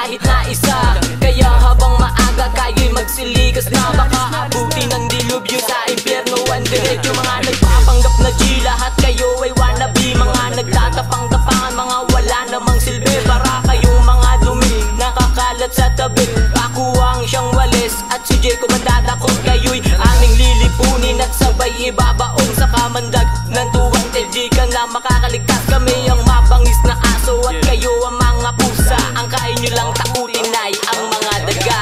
kahit na isa. Kaya habang maaga kayo'y magsilikas na baka abuti ng dilubyo sa impyerno. Ang diretso mga nagpapanggap na G, lahat kayo ay wannabe. Mga nagtatapang-tapangan, mga wala namang silbi. Para kayong mga dumi, nakakalat sa tabi. Ako ang siyang walis at si Jacob ang dadakot. Kayo'y aming lilipunin at sabay ibabaon sa kamandag ng tuwang LG ka na makakaligtas. Kami ang mabangis na aso at kayo ang mga pusa. Ang kain nyo lang takutin ay ang mga daga.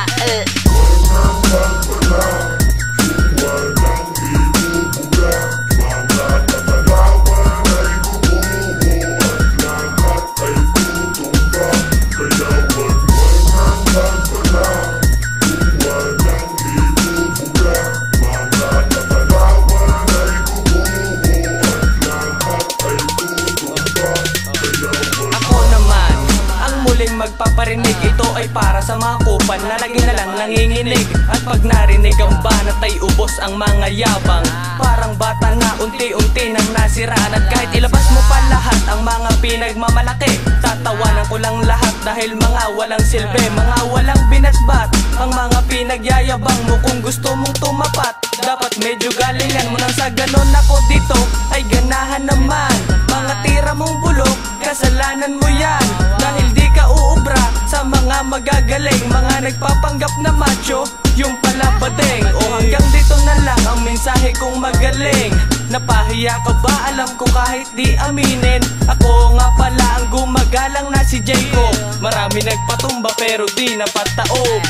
Magpaparinig, ito ay para sa mga kupal na lagi na lang nanginginig. At pag narinig ang banat ay ubos ang mga yabang. Parang bata na unti-unti nang nasiraan. At kahit ilabas mo pa lahat ang mga pinagmamalaki, tatawanan ko lang lahat dahil mga walang silbi, mga walang binatbat. Ang mga pinagyayabang mo kung gusto mong tumapat, dapat medyo galingan mo nang sa ganon. Ako dito ay ganahan naman. Mga tira mong bulok, kasalanan mo yan. Dahil di ka uubra sa mga magagaling, mga nagpapanggap na macho, yung pala badeng. O hanggang dito na lang ang mensahe kong magaling. Napahiya ka ba? Alam ko kahit di aminin, ako nga pala ang gumagalang na si Jacob. Marami nagpatumba pero di napataob.